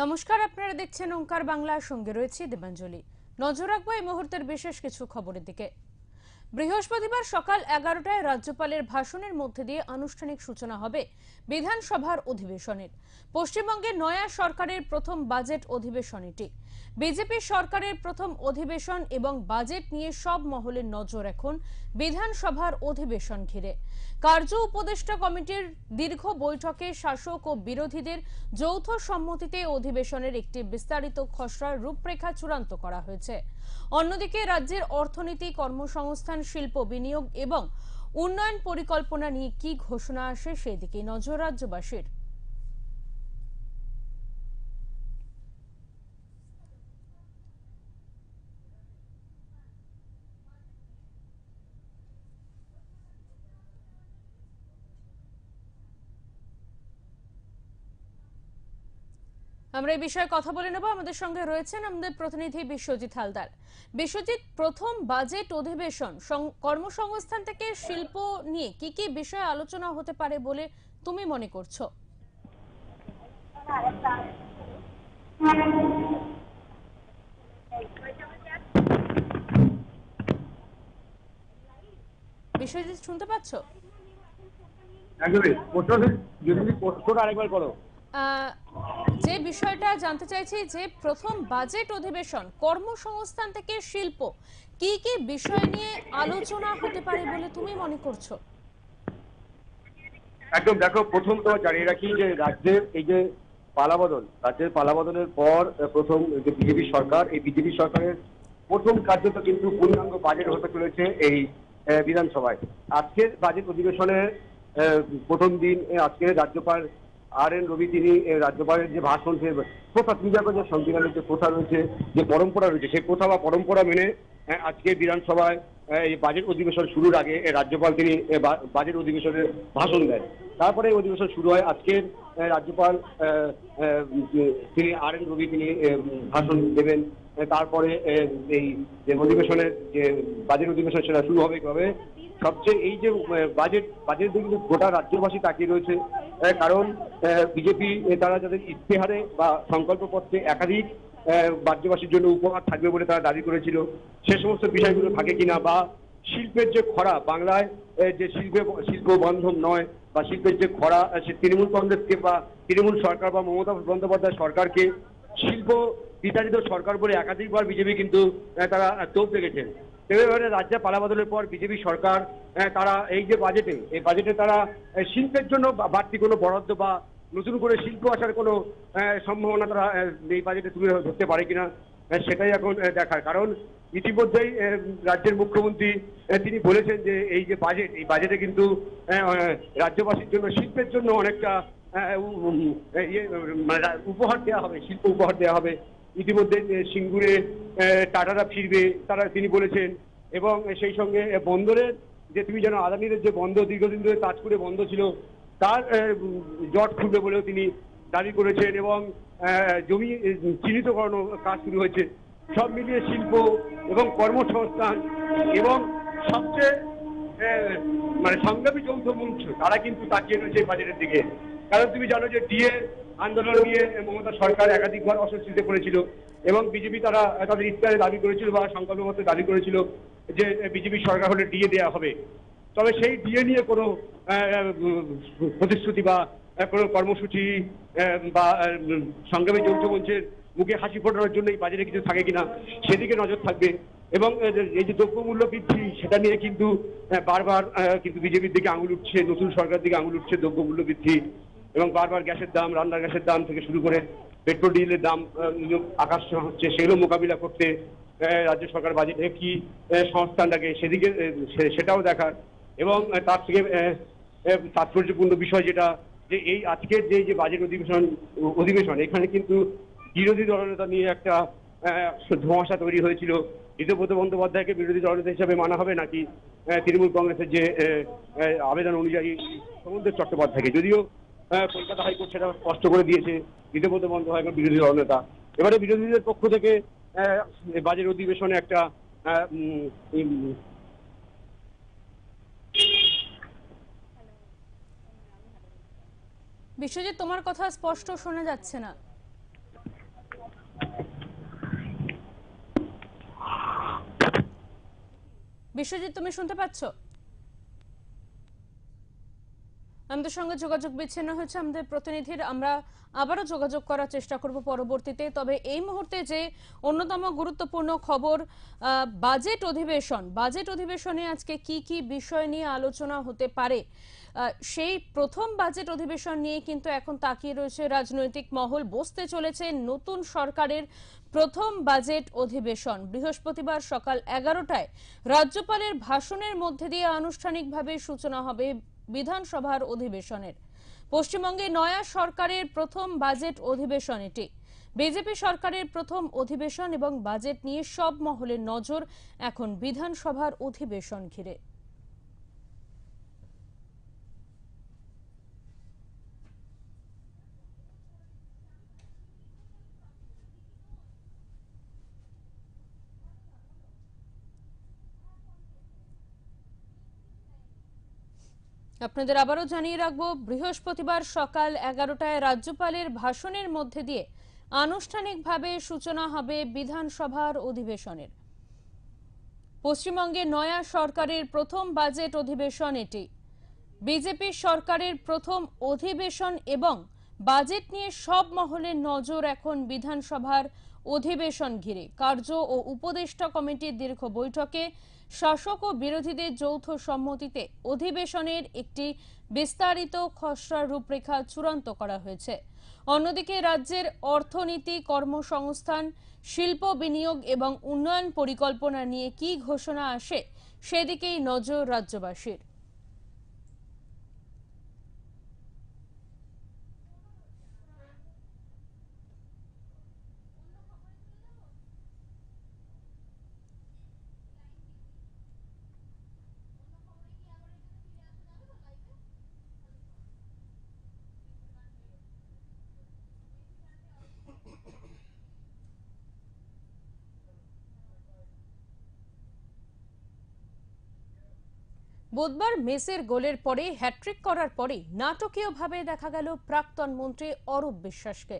নমস্কার, আপনারা দেখছেন ওঙ্কার বাংলার সঙ্গে রয়েছে দেবাঞ্জলি। নজর রাখবো এই মুহূর্তের বিশেষ কিছু খবরের দিকে। বৃহস্পতিবার সকাল 11টায় রাজ্যপালের ভাষণের মধ্যে দিয়ে আনুষ্ঠানিক সূচনা হবে বিধানসভার অধিবেশনের। পশ্চিমবঙ্গের নয়া সরকারের প্রথম বাজেট অধিবেশন এটি। বিজেপি সরকারের প্রথম অধিবেশন এবং বাজেট নিয়ে সব মহলের নজর এখন বিধানসভার অধিবেশন ঘিরে। কার্য উপদেষ্টা কমিটির দীর্ঘ বৈঠকে শাসক ও বিরোধীদের যৌথ সম্মতিতে অধিবেশনের একটি বিস্তারিত খসড়ার রূপরেখা চূড়ান্ত করা হয়েছে। অন্যদিকে রাজ্যের অর্থনীতি, কর্মসংস্থান, শিল্প, বিনিয়োগ এবং উন্নয়ন পরিকল্পনা নিয়ে কি ঘোষণা আসে সেই দিকে নজর রাজ্যবাসীর। আমরা এই বিষয়ে কথা বলে নেব। আমাদের সঙ্গে রয়েছেন আমাদের প্রতিনিধি বিশ্বজিৎ হালদার। বিশ্বজিৎ, প্রথম বাজেট অধিবেশন কর্মসংস্থান থেকে শিল্প নিয়ে কি কি বিষয় আলোচনা হতে পারে বলে তুমি মনে করছো? বিশ্বজিৎ, শুনতে পাচ্ছ? একদমই। প্রশ্নটা আরেকবার করো। যে বিষয়টা জানতে চাইছি যে প্রথম বাজেট অধিবেশন কর্মসংস্থান থেকে শিল্প কি কি বিষয় নিয়ে আলোচনা হতে পারে বলে তুমি মনে করছো? একদম, দেখো, প্রথম তো জানিয়ে রাখি যে রাজ্যের পালাবদলের পর প্রথম যে বিজেপি সরকার, এই বিজেপি সরকারের প্রথম কার্যত কিন্তু পূর্ণাঙ্গ বাজেট হতে চলেছে এই বিধানসভায়। আজকের বাজেট অধিবেশনের প্রথম দিন আজকে রাজ্যপাল রবি তিনি রাজ্যপালের যে ভাষণ, সে প্রথা, তুমি দেখো যে সংবিধানের যে প্রথা রয়েছে, যে পরম্পরা রয়েছে, সেই প্রথা বা পরম্পরা মেনে আজকে বিধানসভায় এই বাজেট অধিবেশন শুরুর আগে রাজ্যপাল তিনি বাজেট অধিবেশনের ভাষণ দেন। তারপরে অধিবেশন শুরু হয়। আজকের রাজ্যপাল তিনি রবি তিনি ভাষণ দেবেন। তারপরে এই যে অধিবেশনের যে বাজেট অধিবেশন সেটা শুরু হবে কিভাবে। সবচেয়ে এই যে বাজেট কিন্তু গোটা রাজ্যবাসী তাকিয়ে রয়েছে, কারণ বিজেপি তারা যাদের ইশতেহারে বা সংকল্পপত্রে একাধিক রাজ্যবাসীর জন্য উপহার থাকবে বলে তারা দাবি করেছিল, সে সমস্ত বিষয়গুলো থাকে কিনা, বা শিল্পের যে খরা বাংলায়, যে শিল্প বন্ধন নয় বা শিল্পের যে খরা, সে তৃণমূল কংগ্রেসকে বা তৃণমূল সরকার বা মমতা বন্দ্যোপাধ্যায় সরকারকে শিল্প বিতাড়িত সরকার বলে একাধিকবার বিজেপি কিন্তু তারা তোপ দেখেছেন। এবারে রাজ্যে পালাবদলের পর বিজেপি সরকার তারা এই যে বাজেটে তারা শিল্পের জন্য বাড়তি কোনো বরাদ্দ বা নতুন করে শিল্প আসার কোনো সম্ভাবনা তারা এই বাজেটে তুলে ধরতে পারে কিনা, সেটাই এখন দেখার। কারণ ইতিমধ্যেই রাজ্যের মুখ্যমন্ত্রী তিনি বলেছেন যে এই বাজেটে কিন্তু রাজ্যবাসীর জন্য, শিল্পের জন্য অনেকটা উপহার দেওয়া হবে, শিল্প উপহার দেওয়া হবে। ইতিমধ্যে সিঙ্গুরে টাটারা ফিরবে তিনি বলেছেন, এবং সেই সঙ্গে বন্দরের যে, তুমি জানো, আদানির যে বন্দর দীর্ঘদিন ধরে তাজপুরে বন্ধ ছিল, তার জট খুলবে বলেও তিনি দাবি করেছেন, এবং জমি চিহ্নিতকরণ কাজ শুরু হয়েছে। সব মিলিয়ে শিল্প এবং কর্মসংস্থান এবং সবচেয়ে সংগ্রামী যৌথ মঞ্চ, তারা কিন্তু তাকিয়ে রয়েছে এই বাজেটের দিকে। কারণ তুমি জানো যে ডিএ আন্দোলন নিয়ে মমতা সরকার একাধিকবার অস্বস্তিতে পড়েছিল, এবং বিজেপি তারা তাদের ইশতেহারে দাবি করেছিল বা সংকল্পপত্রে দাবি করেছিল যে বিজেপি সরকার হলে ডিএ দেওয়া হবে। তবে সেই ডিএ নিয়ে কোনো প্রতিশ্রুতি বা কোনো কর্মসূচি বা সংগ্রামী যৌথ মঞ্চের মুখে হাসি ফোটানোর জন্য এই বাজেটে কিছু থাকে কিনা, সেদিকে নজর থাকবে। এবং এই যে দ্রব্যমূল্য বৃদ্ধি, সেটা নিয়ে কিন্তু বারবার কিন্তু বিজেপির দিকে আঙুল উঠছে, নতুন সরকার দিকে আঙুল উঠছে দ্রব্যমূল্য বৃদ্ধি, এবং বারবার গ্যাসের দাম, রান্নার গ্যাসের দাম থেকে শুরু করে পেট্রোল ডিজেলের দাম আকাশ ছোঁয়া হচ্ছে। সেগুলো মোকাবিলা করতে রাজ্য সরকার বাজেটে কি সংস্থান রাখে, সেদিকে সেটাও দেখার। এবং তার থেকে তাৎপর্যপূর্ণ বিষয় যেটা, যে এই আজকের যে বাজেট অধিবেশন, এখানে কিন্তু বিরোধী দলনেতা নিয়ে একটা ধোঁয়াশা তৈরি হয়েছিল। ঋতুব্রত বন্দ্যোপাধ্যায়কে বিরোধী দলনেতা হিসাবে মানা হবে নাকি তৃণমূল কংগ্রেসের যে আবেদন অনুযায়ী সমুদ্র চট্টোপাধ্যায়কে, যদিও কলকাতা হাইকোর্ট সেটা স্পষ্ট করে দিয়েছে ঋতুব্রত বন্দ্যোপাধ্যায় বিরোধী দলনেতা। এবারে বিরোধীদের পক্ষ থেকে বাজেট অধিবেশনে একটা বিশ্বজিৎ, তোমার কথা স্পষ্ট শোনা যাচ্ছে না। বিশ্বজিৎ, তুমি শুনতে পাচ্ছ? আমাদের সঙ্গে যোগাযোগ বিচ্ছিন্ন হয়েছে আমাদের প্রতিনিধির। আমরা আবারও যোগাযোগ করার চেষ্টা করব পরবর্তীতে। তবে এই মুহূর্তে যে অন্যতম গুরুত্বপূর্ণ খবর, বাজেট অধিবেশনে আজকে কি কি বিষয় নিয়ে আলোচনা হতে পারে, সেই প্রথম বাজেট অধিবেশন নিয়ে কিন্তু এখন তাকিয়ে রয়েছে রাজনৈতিক মহল। বসতে চলেছে নতুন সরকারের প্রথম বাজেট অধিবেশন। বৃহস্পতিবার সকাল 11টায় রাজ্যপালের ভাষণের মধ্যে দিয়ে আনুষ্ঠানিকভাবে সূচনা হবে বিধানসভার অধিবেশনের। পশ্চিমবঙ্গে নয়া সরকারের প্রথম বাজেট অধিবেশন এটি। বিজেপি সরকারের প্রথম অধিবেশন এবং বাজেট নিয়ে সব মহলের নজর এখন বিধানসভার অধিবেশন ঘিরে। আপনাদের আবারও জানিয়ে রাখবো, বৃহস্পতিবার সকাল 11টায় রাজ্যপালের ভাষণের মধ্যে দিয়ে আনুষ্ঠানিকভাবে সূচনা হবে বিধানসভার অধিবেশনের। পশ্চিমবঙ্গে নয়া সরকারের প্রথম বাজেট অধিবেশন এটি। বিজেপি সরকারের প্রথম অধিবেশন এবং বাজেট নিয়ে সব মহলের নজর এখন বিধানসভার অধিবেশন ঘিরে। কার্য ও উপদেষ্টা কমিটির দীর্ঘ বৈঠকে শাসক ও বিরোধীদের যৌথ সম্মতিতে অধিবেশনের একটি বিস্তারিত খসড়া রূপরেখা চূড়ান্ত করা হয়েছে। অন্যদিকে রাজ্যের অর্থনীতি, কর্মসংস্থান, শিল্প বিনিয়োগ এবং উন্নয়ন পরিকল্পনা নিয়ে কি ঘোষণা আসে সেদিকেই নজর রাজ্যবাসীর। বুধবার মেসের গোলের পরে হ্যাট্রিক করার পরে নাটকীয়ভাবে দেখা গেল প্রাক্তন মন্ত্রী অরূপ বিশ্বাসকে।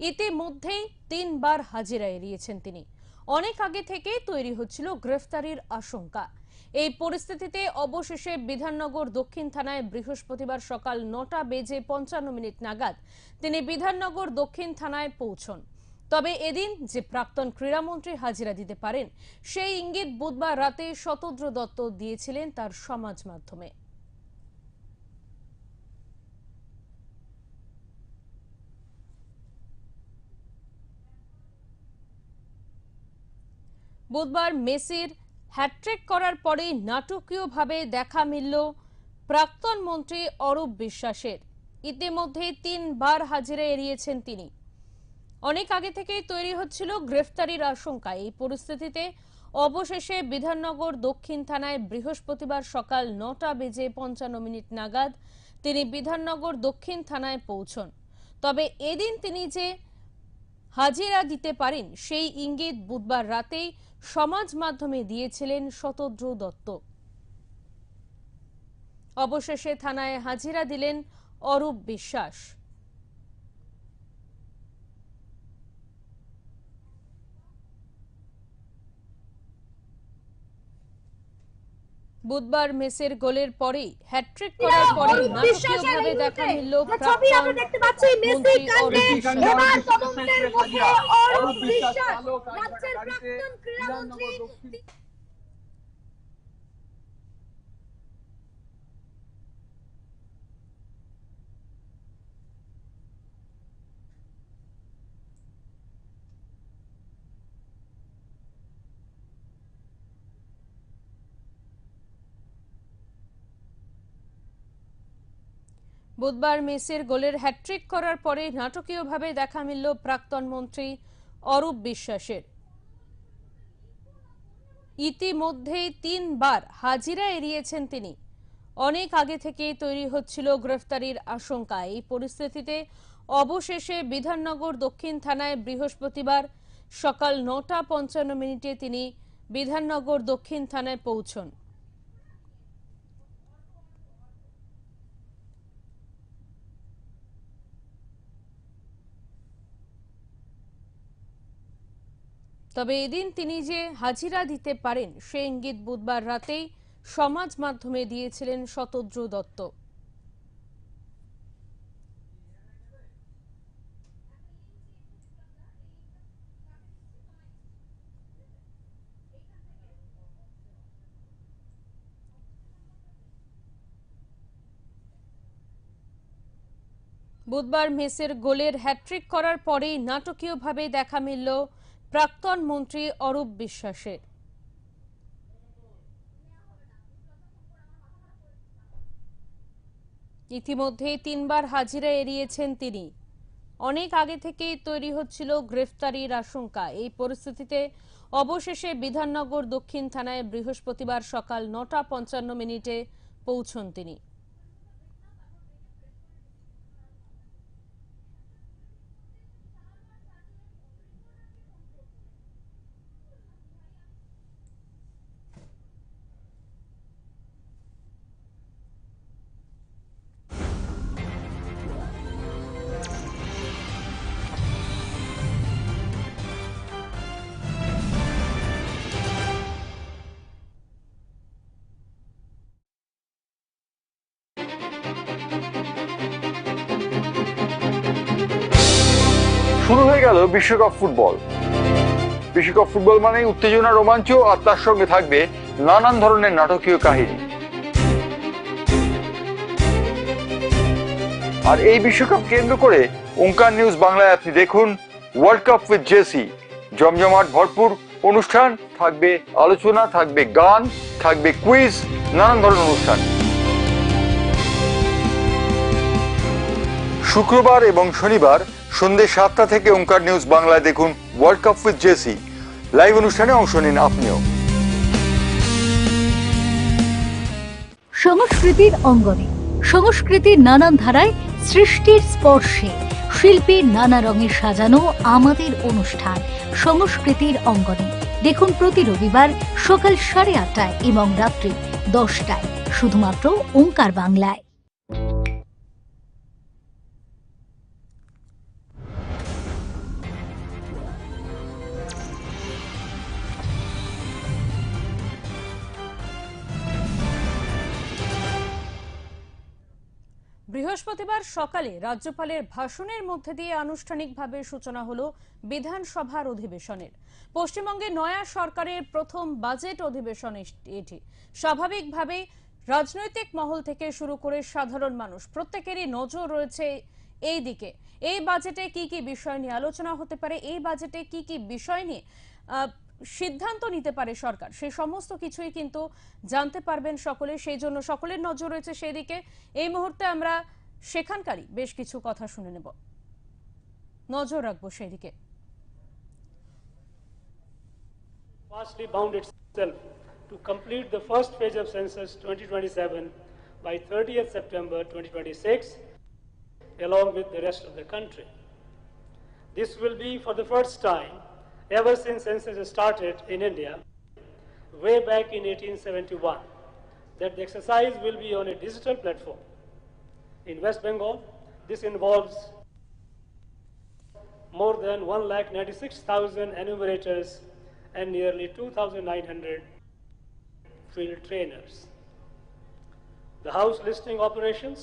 ইতিমধ্যেই 3বার হাজিরা এড়িয়েছেন তিনি। অনেক আগে থেকে তৈরি হচ্ছিল গ্রেফতারির আশঙ্কা। এই পরিস্থিতিতে অবশেষে বিধাননগর দক্ষিণ থানায় বৃহস্পতিবার সকাল 9:55 নাগাদ তিনি বিধাননগর দক্ষিণ থানায় পৌঁছন। তবে এদিন যে প্রাক্তন ক্রীড়ামন্ত্রী হাজিরা দিতে পারেন সেই ইঙ্গিত বুধবার রাতে শতদ্র দত্ত দিয়েছিলেন তার সমাজ মাধ্যমে। বুধবার মেসির হ্যাট্রিক করার পরেই নাটকীয়ভাবে দেখা মিলল প্রাক্তন মন্ত্রী অরূপ বিশ্বাসের। ইতিমধ্যে 3বার হাজিরা এড়িয়েছেন তিনি। অনেক আগে থেকেই তৈরি হচ্ছিল গ্রেফতারির আশঙ্কা। এই পরিস্থিতিতে অবশেষে বিধাননগর দক্ষিণ থানায় বৃহস্পতিবার সকাল 9:55 নাগাদ তিনি বিধাননগর দক্ষিণ থানায় পৌঁছন। তবে এদিন তিনি যে হাজিরা দিতে পারেন সেই ইঙ্গিত বুধবার রাতেই সমাজ মাধ্যমে দিয়েছিলেন শতদ্র দত্ত। অবশেষে থানায় হাজিরা দিলেন অরূপ বিশ্বাস। বুধবার মেসের গোলের পরেই হ্যাট্রিক করার পরে নাটকীয়ভাবে দেখা মিলল প্রাক্তন মন্ত্রী অরূপ বিশ্বাস। বুধবার মেসির গোলের হ্যাট্রিক করার পরে নাটকীয়ভাবে দেখা মিলল প্রাক্তন মন্ত্রী অরূপ বিশ্বাসের। ইতিমধ্যেই 3বার হাজিরা এড়িয়েছেন তিনি। অনেক আগে থেকে তৈরি হচ্ছিল গ্রেফতারির আশঙ্কা। এই পরিস্থিতিতে অবশেষে বিধাননগর দক্ষিণ থানায় বৃহস্পতিবার সকাল 9:55 তিনি বিধাননগর দক্ষিণ থানায় পৌঁছন। তবে এদিন তিনি যে হাজিরা দিতে পারেন সে ইঙ্গিত বুধবার রাতেই সমাজ মাধ্যমে দিয়েছিলেন শতদ্রু দত্ত। বুধবার মেসের গোলের হ্যাট্রিক করার পরেই নাটকীয়ভাবে দেখা মিলল প্রাক্তন মন্ত্রী অরূপ বিশ্বাসের। ইতিমধ্যে 3 বার হাজিরা এড়িয়েছেন তিনি। অনেক আগে থেকেই তৈরি হচ্ছিল গ্রেফতারির আশঙ্কা। এই পরিস্থিতিতে অবশেষে বিধাননগর দক্ষিণ থানায় বৃহস্পতিবার সকাল 9:55 পৌঁছন তিনি। শুরু হয়ে গেল বিশ্বকাপ ফুটবল। বিশ্বকাপ ফুটবল মানেই উত্তেজনা, রোমাঞ্চ আর তার সঙ্গে থাকবে নানান ধরনের নাটকীয় কাহিনী। আর এই বিশ্বকাপ কেন্দ্র করে ওঙ্কার নিউজ বাংলায় আপনি দেখুন ওয়ার্ল্ড কাপ উইথ জেসি। জমজমাট ভরপুর অনুষ্ঠান থাকবে, আলোচনা থাকবে, গান থাকবে, কুইজ, নানান ধরনের অনুষ্ঠান। শুক্রবার এবং শনিবার সন্ধ্যে 7টা থেকে ওঙ্কার নিউজ বাংলায় দেখুন ওয়ার্ল্ড কাপ উইথ জেসি। লাইভ অনুষ্ঠানে অংশ নিন আপনিও। সংস্কৃতির অঙ্গনে, সংস্কৃতির নানান ধারায়, সৃষ্টির স্পর্শে, শিল্পীর নানা রঙে সাজানো আমাদের অনুষ্ঠান সংস্কৃতির অঙ্গনে দেখুন প্রতি রবিবার সকাল 8:30টায় এবং রাত্রি 10টায় শুধুমাত্র ওঙ্কার বাংলায়। বৃহস্পতিবার সকালে রাজ্যপালের ভাষণের মধ্যে দিয়ে আনুষ্ঠানিকভাবে সূচনা হলো বিধানসভার অধিবেশনের। পশ্চিমবঙ্গে নয়া সরকারের প্রথম বাজেট অধিবেশন এটি। স্বাভাবিকভাবে রাজনৈতিক মহল থেকে শুরু করে সাধারণ মানুষ প্রত্যেকেরই নজর রয়েছে এই দিকে। এই বাজেটে কি কি বিষয় নিয়ে আলোচনা হতে পারে, এই বাজেটে কি কি বিষয় নিয়ে সিদ্ধান্ত নিতে পারে সরকার, সেই সমস্ত কিছুই কিন্তু জানতে পারবেন সকলে। সেই জন্য সকলের নজর রয়েছে সেই দিকে। এই মুহূর্তে আমরা সেখানকারই বেশ কিছু কথা শুনে নেব, নজর রাখবো সেই দিকে। Vastly bound itself to complete the first phase of census 2027 by 30th September 2026 along with the rest of the country. This will be for the first time ever since census started in India way back in 1871 that the exercise will be on a digital platform. In West Bengal, this involves more than 1,96,000 enumerators and nearly 2,900 field trainers. The house listing operations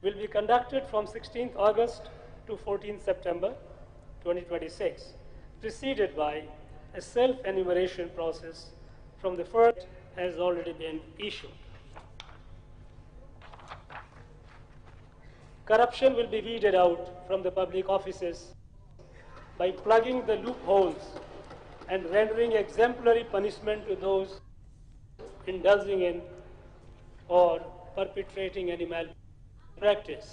will be conducted from 16th August to 14th September 2026, preceded by a self-enumeration process from the first has already been issued. Corruption will be weeded out from the public offices by plugging the loopholes and rendering exemplary punishment to those indulging in or perpetrating any malpractice.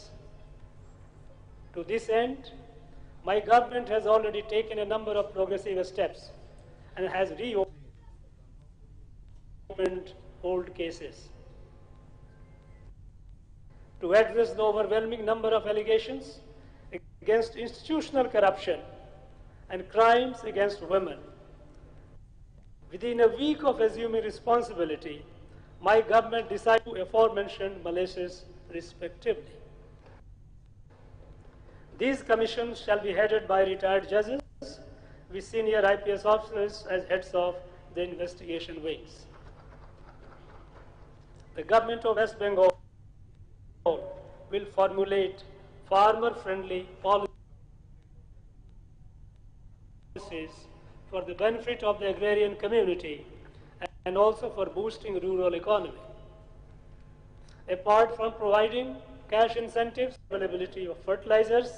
To this end, my government has already taken a number of progressive steps and has reopened old cases. To address the overwhelming number of allegations against institutional corruption and crimes against women, within a week of assuming responsibility, my government decided to aforementioned malaces respectively. These commissions shall be headed by retired judges with senior IPS officers as heads of the investigation wings. The government of West Bengal will formulate farmer-friendly policies for the benefit of the agrarian community and also for boosting rural economy. Apart from providing cash incentives, availability of fertilizers,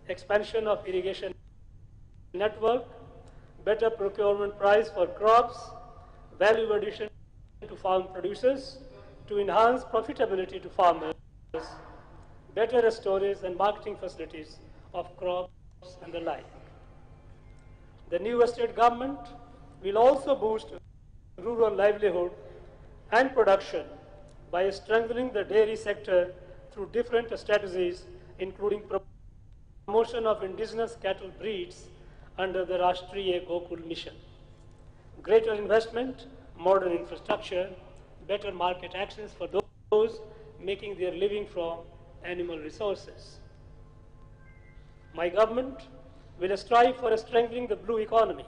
expansion of irrigation network, better procurement price for crops, value addition to farm producers, to enhance profitability to farmers, better storage and marketing facilities of crops and the like. The new state government will also boost rural livelihood and production by strengthening the dairy sector through different strategies, including promotion of indigenous cattle breeds under the Rashtriya Gokul mission, greater investment, modern infrastructure, better market access for those making their living from animal resources. My government will strive for strengthening the blue economy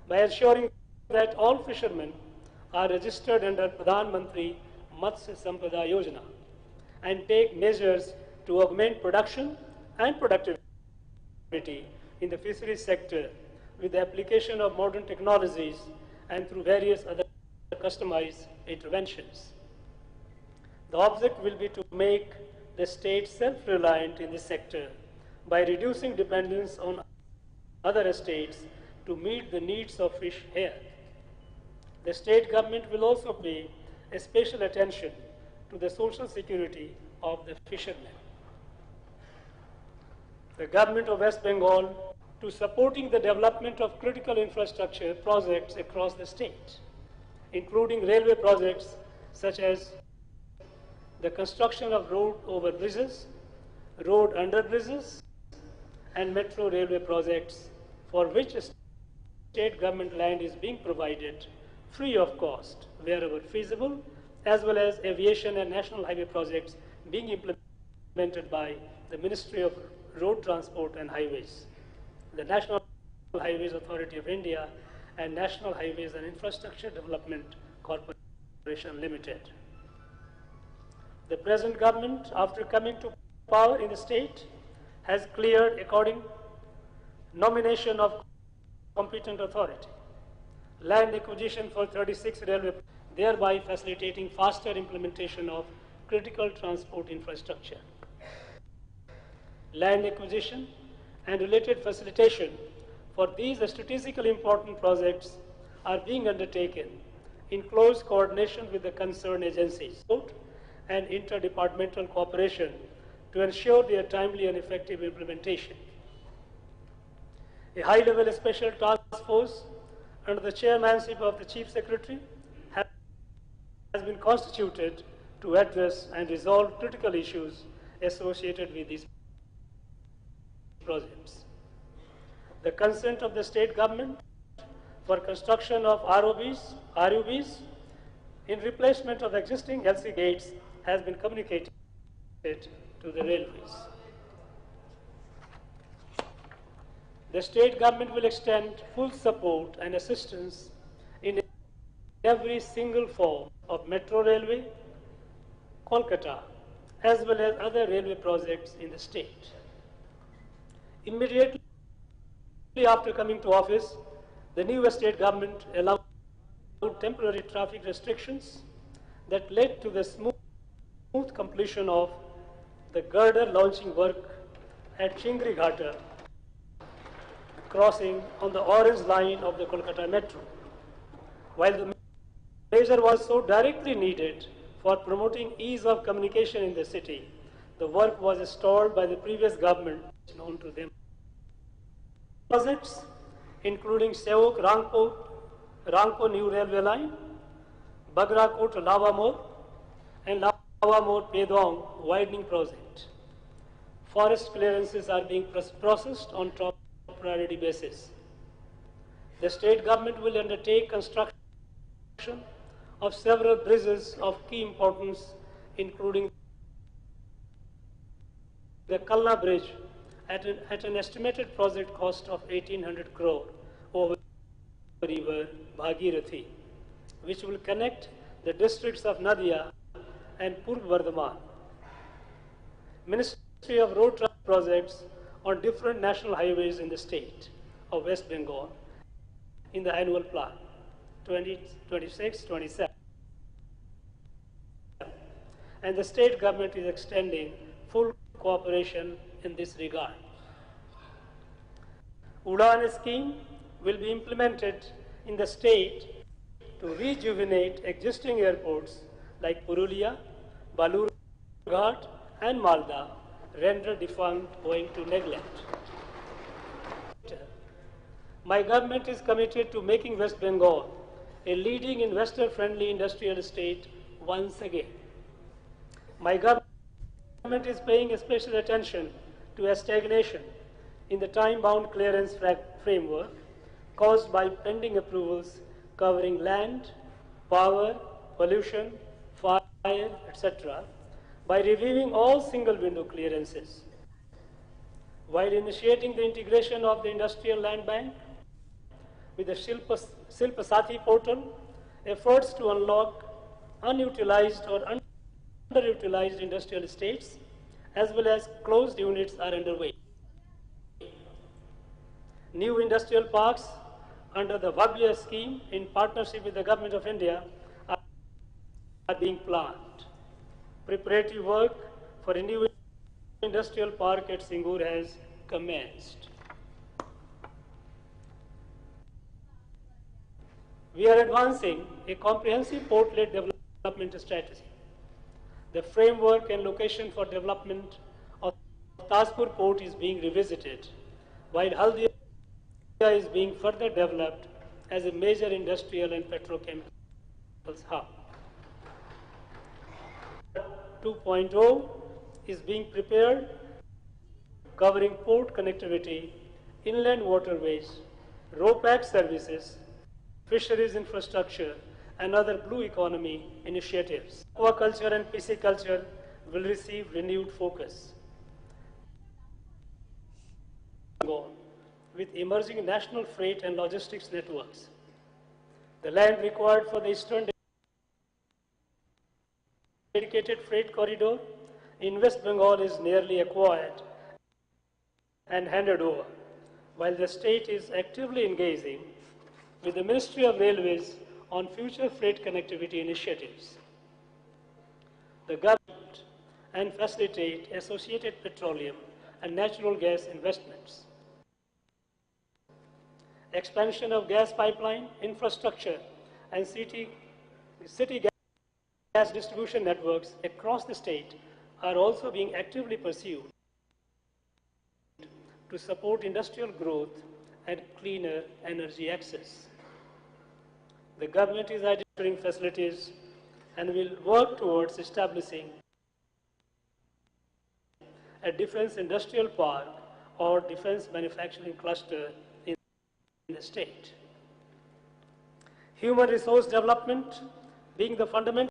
by ensuring that all fishermen are registered under Pradhan Mantri Matsya Sampada Yojana and take measures to augment production and productivity in the fisheries sector with the application of modern technologies and through various other customized interventions. The object will be to make the state self-reliant in this sector by reducing dependence on other states to meet the needs of fish here. The state government will also pay a special attention to the social security of the fishermen. The government of West Bengal to supporting the development of critical infrastructure projects across the state, including railway projects such as the construction of road over bridges, road under bridges, and metro railway projects for which state government land is being provided free of cost wherever feasible, as well as aviation and national highway projects being implemented by the Ministry of Road Transport and Highways, the National Highways Authority of India, and National Highways and Infrastructure Development Corporation Limited. The present government, after coming to power in the state, has cleared according nomination of competent authority, land acquisition for 36 railway, thereby facilitating faster implementation of critical transport infrastructure. Land acquisition and related facilitation for these strategically important projects are being undertaken in close coordination with the concerned agencies and interdepartmental cooperation to ensure their timely and effective implementation. A high-level special task force under the chairmanship of the Chief Secretary has been constituted to address and resolve critical issues associated with these projects. The consent of the state government for construction of RUBs in replacement of existing LC gates has been communicated to the railways. The state government will extend full support and assistance in every single form of metro railway, Kolkata, as well as other railway projects in the state. Immediately after coming to office, the new state government allowed temporary traffic restrictions that led to the smooth completion of the girder launching work at Chingri Ghata crossing on the orange line of the Kolkata Metro. While the measure was so directly needed for promoting ease of communication in the city, the work was stalled by the previous government known to them. Projects including Sevok Rangpur New Railway Line, Bagrakot Lavamor, and Lavamor Pedong widening project. Forest clearances are being processed on top priority basis. The state government will undertake construction of several bridges of key importance, including the Kalna Bridge at an estimated project cost of 1800 crore. river Bhagirathi, which will connect the districts of Nadia and Purv Bardhaman. Ministry of Road Transport projects on different national highways in the state of West Bengal in the annual plan 2026-27. And the state government is extending full cooperation in this regard. Udan scheme will be implemented in the state to rejuvenate existing airports like Purulia, Balurghat and Malda, rendered defunct owing to neglect. My government is committed to making West Bengal a leading investor-friendly industrial state once again. My government is paying special attention to a stagnation in the time-bound clearance framework caused by pending approvals covering land, power, pollution, fire, etc., by reviewing all single-window clearances. While initiating the integration of the Industrial Land Bank with the Shilpa Sathi portal, efforts to unlock unutilized or underutilized industrial estates as well as closed units are underway. New industrial parks under the Vaglia scheme in partnership with the Government of India are being planned. Preparatory work for a new industrial park at Singur has commenced. We are advancing a comprehensive port-led development strategy. The framework and location for development of Tajpur port is being revisited, while Haldia is being further developed as a major industrial and petrochemicals hub. 2.0 is being prepared, covering port connectivity, inland waterways, RoPac services, fisheries infrastructure, and other blue economy initiatives. Aquaculture and pisciculture will receive renewed focus. With emerging national freight and logistics networks, the land required for the eastern dedicated freight corridor in West Bengal is nearly acquired and handed over, while the state is actively engaging with the Ministry of Railways on future freight connectivity initiatives. The government and facilitate associated petroleum and natural gas investments. Expansion of gas pipeline infrastructure and city gas distribution networks across the state are also being actively pursued to support industrial growth and cleaner energy access. The government is identifying facilities and will work towards establishing a defense industrial park or defense manufacturing cluster in the state. Human resource development being the fundamental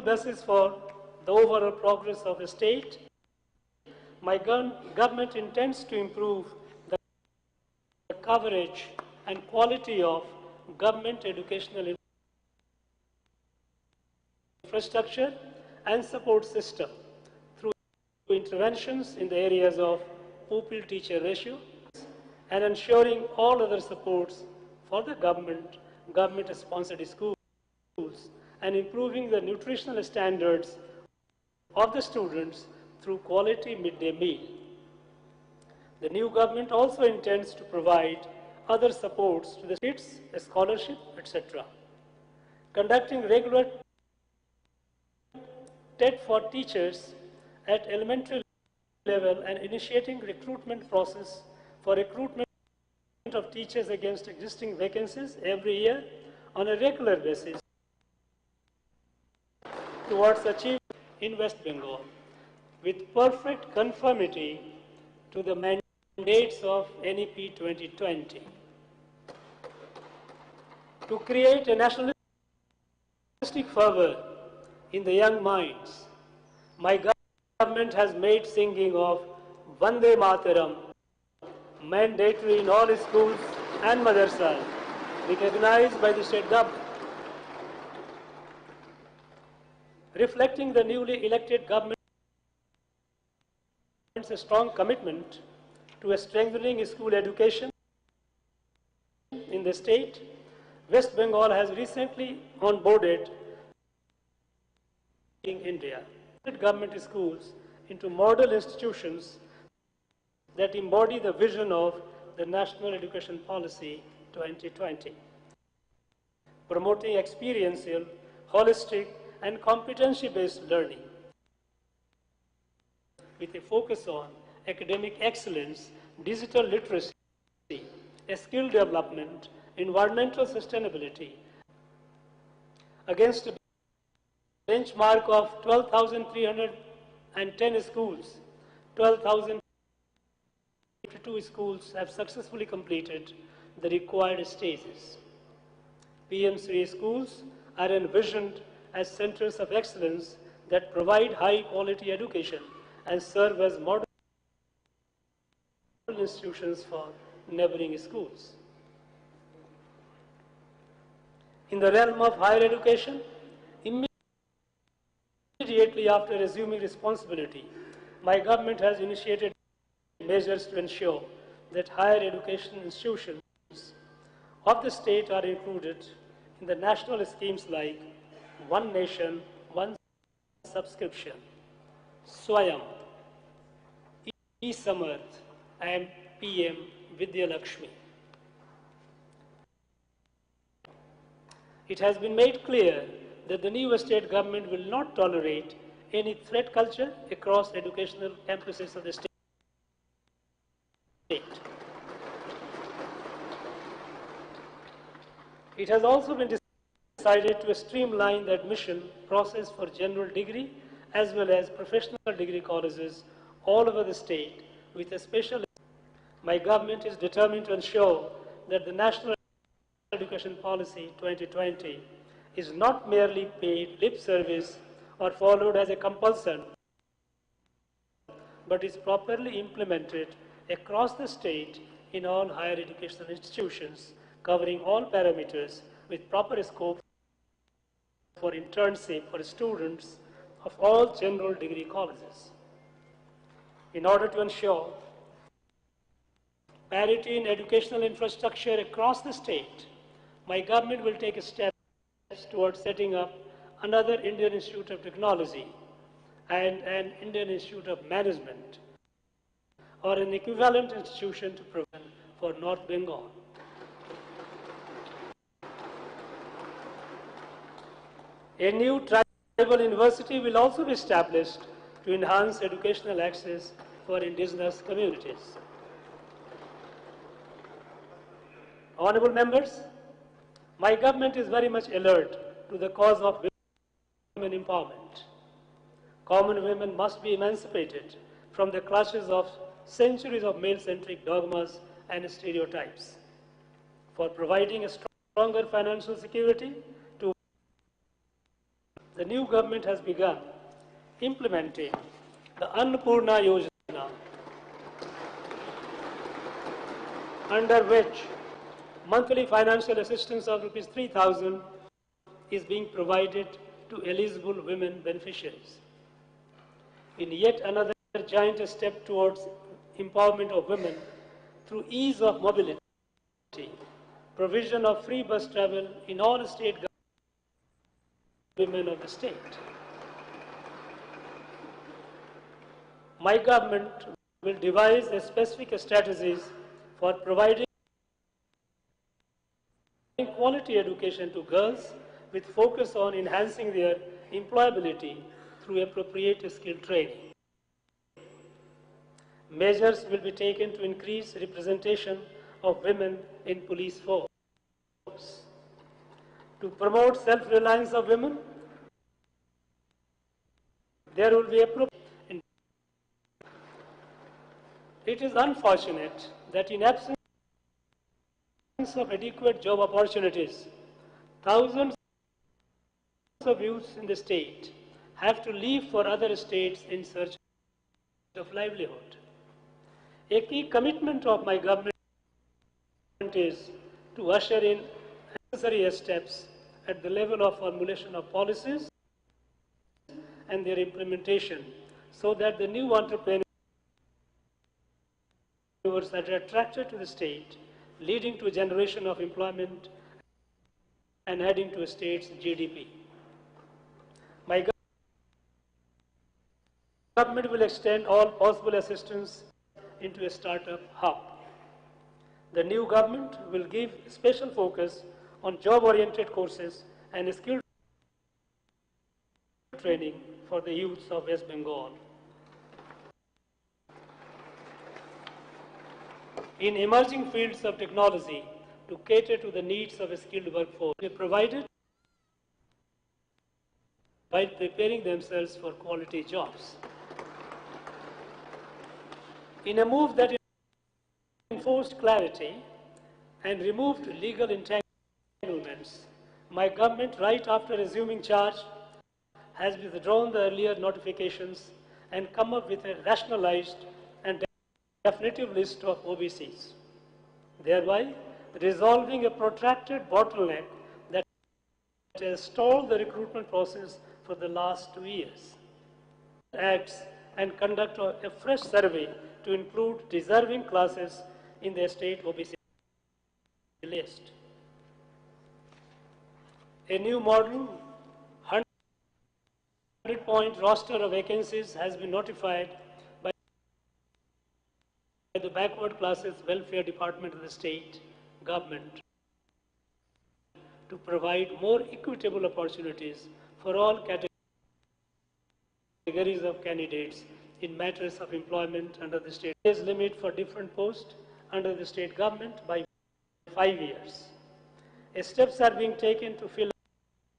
basis for the overall progress of a state, my government intends to improve the coverage and quality of government educational infrastructure and support system through interventions in the areas of pupil-teacher ratio and ensuring all other supports for the government-sponsored schools and improving the nutritional standards of the students through quality midday meal. The new government also intends to provide other supports to the kids, a scholarship, etc. Conducting regular TET for teachers at elementary level and initiating recruitment process for recruitment of teachers against existing vacancies every year on a regular basis towards achieving in West Bengal with perfect conformity to the mandates of NEP 2020. To create a nationalistic fervor in the young minds, my government has made singing of Vande Mataram mandatory in all schools and madrasas recognized by the state government. Reflecting the newly elected government's strong commitment to a strengthening school education in the state, West Bengal has recently onboarded in India government schools into model institutions that embody the vision of the National Education Policy 2020, promoting experiential, holistic, and competency-based learning with a focus on academic excellence, digital literacy, skill development, environmental sustainability, against a benchmark of 12,310 schools. 12,052 schools have successfully completed the required stages. PM3 schools are envisioned as centers of excellence that provide high-quality education and serve as model institutions for neighboring schools. In the realm of higher education, immediately after assuming responsibility, my government has initiated measures to ensure that higher education institutions of the state are included in the national schemes like One Nation, One Subscription, Swayam, E-Samarth, and PM Vidya Lakshmi. It has been made clear that the new state government will not tolerate any threat culture across educational campuses of the state. It has also been decided to streamline the admission process for general degree as well as professional degree colleges all over the state with a special. My government is determined to ensure that the National Education Policy 2020 is not merely paid lip service or followed as a compulsion, but is properly implemented across the state in all higher educational institutions, covering all parameters with proper scope for internship for students of all general degree colleges. In order to ensure parity in educational infrastructure across the state, my government will take steps towards setting up another Indian Institute of Technology and an Indian Institute of Management, or an equivalent institution to provide for North Bengal. A new tribal university will also be established to enhance educational access for indigenous communities. Honorable members, my government is very much alert to the cause of women empowerment. Common women must be emancipated from the clutches of centuries of male-centric dogmas and stereotypes. For providing a stronger financial security to the new government has begun implementing the Annapurna Yojana, under which monthly financial assistance of Rs 3,000 is being provided to eligible women beneficiaries. In yet another giant step towards empowerment of women through ease of mobility, provision of free bus travel in all state women of the state. My government will devise specific strategies for providing quality education to girls with focus on enhancing their employability through appropriate skill training. Measures will be taken to increase representation of women in police force. To promote self-reliance of women, there will be appropriate. It is unfortunate that in absence of adequate job opportunities, thousands of youths in the state have to leave for other states in search of livelihood. A key commitment of my government is to usher in necessary steps at the level of formulation of policies and their implementation so that the new entrepreneurs are attracted to the state, leading to a generation of employment and adding to a state's GDP. My government will extend all possible assistance into a startup hub. The new government will give special focus on job-oriented courses and skill training for the youths of West Bengal. In emerging fields of technology, to cater to the needs of a skilled workforce, they provided by preparing themselves for quality jobs. In a move that enforced clarity and removed legal entanglements, my government, right after assuming charge, has withdrawn the earlier notifications and come up with a rationalized and definitive list of OBCs, thereby resolving a protracted bottleneck that has stalled the recruitment process for the last 2 years. Acts and conduct a fresh survey to include deserving classes in the state OBC list. A new model 100-point roster of vacancies has been notified by the Backward Classes Welfare Department of the state government to provide more equitable opportunities for all categories of candidates in matters of employment under the state age limit for different posts under the state government by 5 years. Steps are being taken to fill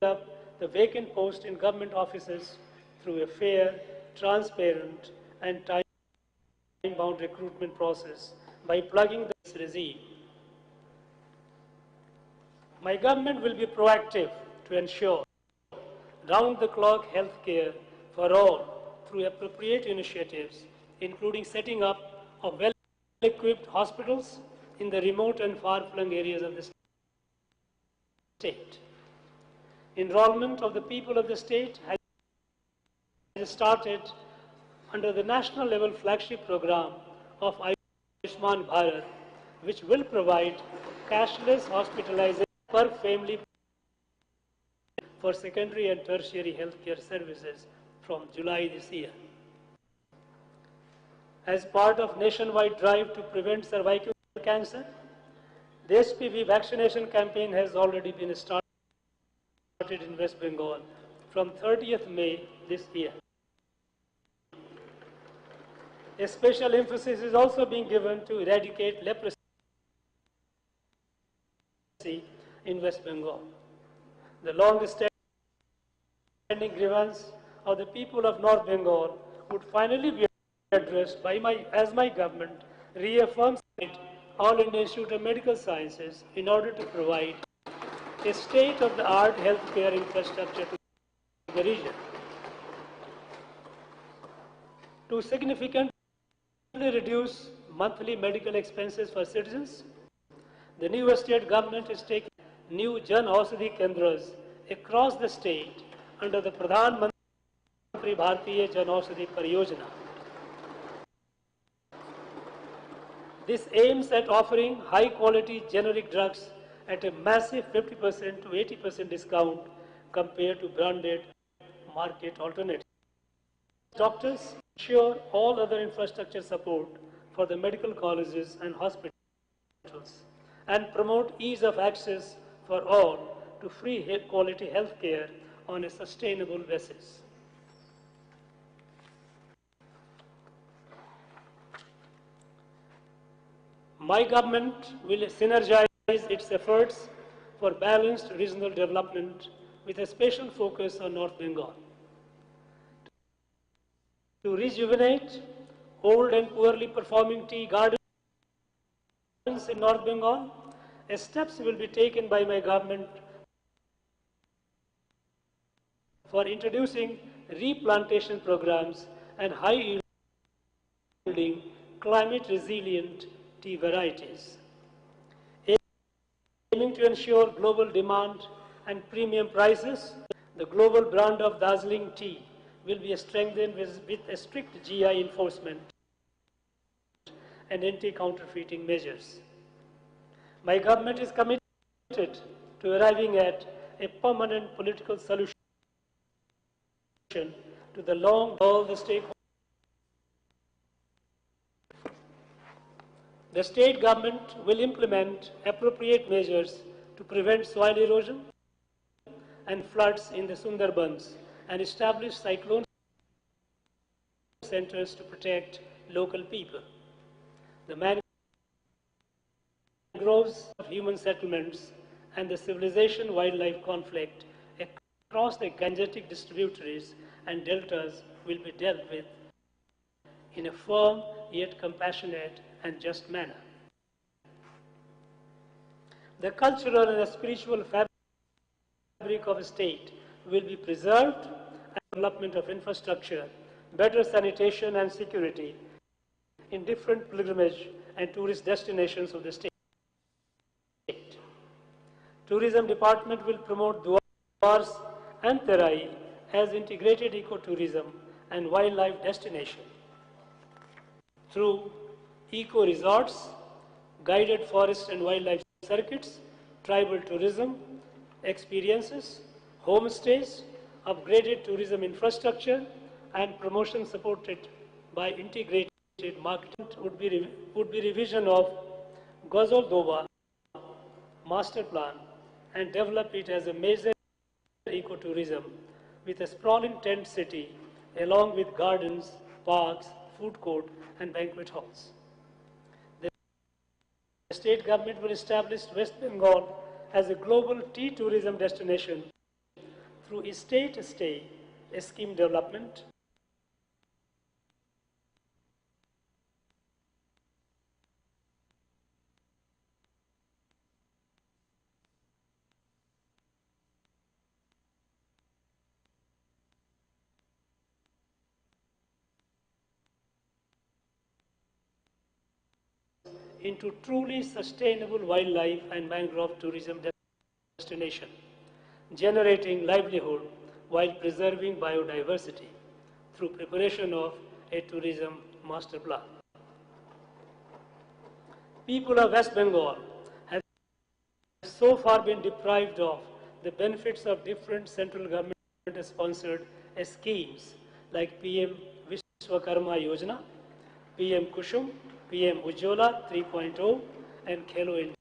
up the vacant post in government offices through a fair, transparent and time-bound recruitment process by plugging this regime. My government will be proactive to ensure round-the-clock health care for all through appropriate initiatives, including setting up of well-equipped hospitals in the remote and far-flung areas of the state. Enrollment of the people of the state has started under the national level flagship program of Ayushman Bharat, which will provide cashless hospitalization per family for secondary and tertiary healthcare services from July this year. As part of nationwide drive to prevent cervical cancer, the HPV vaccination campaign has already been started in West Bengal from 30th May this year. A special emphasis is also being given to eradicate leprosy in West Bengal. The long-standing grievance of the people of North Bengal would finally be addressed as my government reaffirms All India Institute of Medical Sciences in order to provide a state-of-the-art healthcare infrastructure to the region. To significantly reduce monthly medical expenses for citizens, the new state government is taking new Jan Aushadhi Kendras across the state under the Pradhan Mantri Bharatiya Jan Aushadhi Pariyojana. This aims at offering high-quality generic drugs at a massive 50% to 80% discount compared to branded market alternatives. Doctors ensure all other infrastructure support for the medical colleges and hospitals and promote ease of access for all to free quality health care on a sustainable basis. My government will synergize its efforts for balanced regional development with a special focus on North Bengal. To rejuvenate old and poorly performing tea gardens in North Bengal, steps will be taken by my government for introducing replantation programs and high-yielding, climate-resilient tea varieties. Aiming to ensure global demand and premium prices, the global brand of dazzling tea will be strengthened with a strict GI enforcement and anti-counterfeiting measures. My government is committed to arriving at a permanent political solution to the long all the stakeholders. The state government will implement appropriate measures to prevent soil erosion and floods in the Sundarbans and establish cyclone centers to protect local people. The mangroves of human settlements and the civilization-wildlife conflict across the Gangetic distributaries and deltas will be dealt with in a firm yet compassionate and just manner. The cultural and spiritual fabric of a state will be preserved and development of infrastructure, better sanitation and security in different pilgrimage and tourist destinations of the state. Tourism department will promote Duars and Terai as integrated ecotourism and wildlife destination through eco resorts, guided forest and wildlife circuits, tribal tourism, experiences, homestays, upgraded tourism infrastructure, and promotion supported by integrated marketing would be revision of Ghazal Doba master plan and develop it as a major ecotourism with a sprawling tent city along with gardens, parks, food court and banquet halls. The state government will establish West Bengal as a global tea tourism destination through estate stay scheme development, into truly sustainable wildlife and mangrove tourism destination, generating livelihood while preserving biodiversity through preparation of a tourism master plan. People of West Bengal have so far been deprived of the benefits of different central government sponsored schemes like PM Vishwakarma Yojana, PM Kushum, PM Ujjola 3.0 and Khelo India.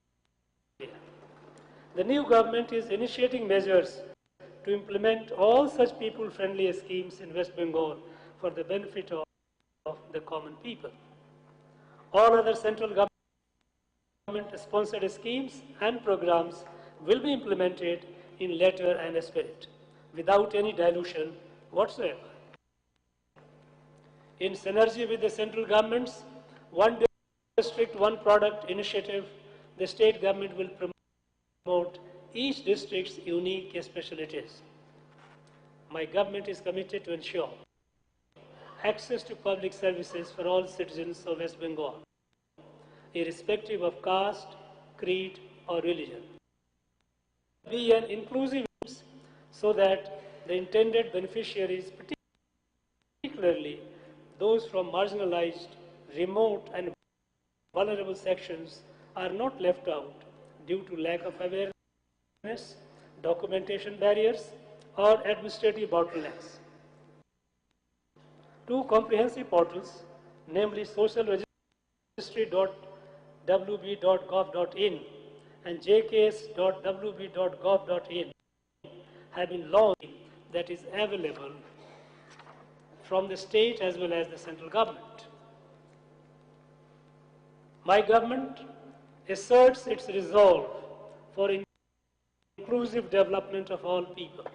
The new government is initiating measures to implement all such people-friendly schemes in West Bengal for the benefit of the common people. All other central government-sponsored schemes and programs will be implemented in letter and spirit, without any dilution whatsoever. In synergy with the central government's One District, One Product initiative, the state government will promote each district's unique specialties. My government is committed to ensure access to public services for all citizens of West Bengal, irrespective of caste, creed, or religion. Be an inclusive so that the intended beneficiaries, particularly those from marginalized, remote, and vulnerable sections, are not left out due to lack of awareness, documentation barriers, or administrative bottlenecks. Two comprehensive portals, namely socialregistry.wb.gov.in and jks.wb.gov.in, have been launched that is available from the state as well as the central government. My government asserts its resolve for inclusive development of all people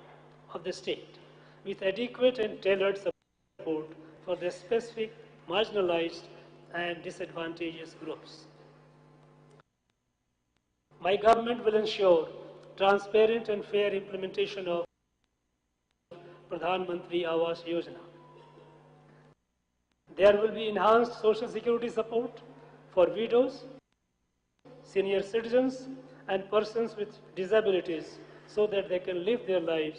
of the state with adequate and tailored support for the specific marginalized and disadvantaged groups. My government will ensure transparent and fair implementation of Pradhan Mantri Awas Yojana. There will be enhanced social security support for widows, senior citizens, and persons with disabilities so that they can live their lives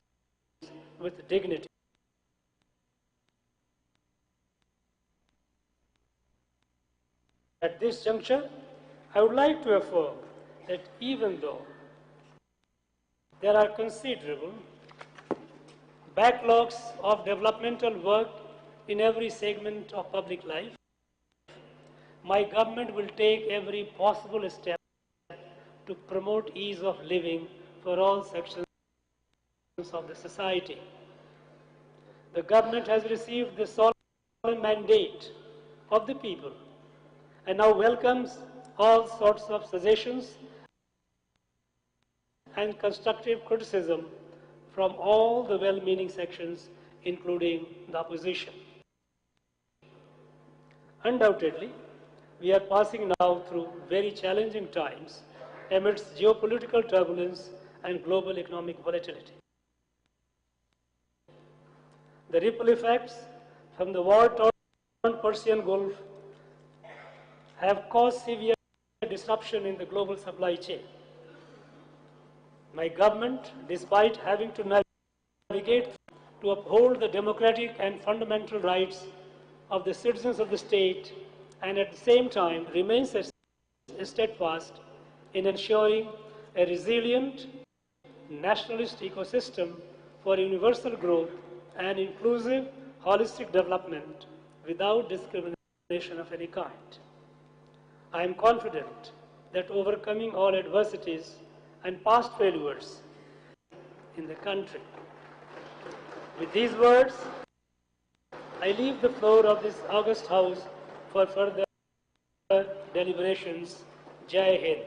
with dignity. At this juncture, I would like to affirm that even though there are considerable backlogs of developmental work in every segment of public life, my government will take every possible step to promote ease of living for all sections of the society. The government has received the solemn mandate of the people and now welcomes all sorts of suggestions and constructive criticism from all the well-meaning sections, including the opposition. Undoubtedly, we are passing now through very challenging times amidst geopolitical turbulence and global economic volatility. The ripple effects from the war-torn Persian Gulf have caused severe disruption in the global supply chain. My government, despite having to navigate to uphold the democratic and fundamental rights of the citizens of the state, and at the same time remains steadfast in ensuring a resilient nationalist ecosystem for universal growth and inclusive holistic development without discrimination of any kind. I am confident that overcoming all adversities and past failures in the country. With these words, I leave the floor of this august house for further deliberations. Jai Hind.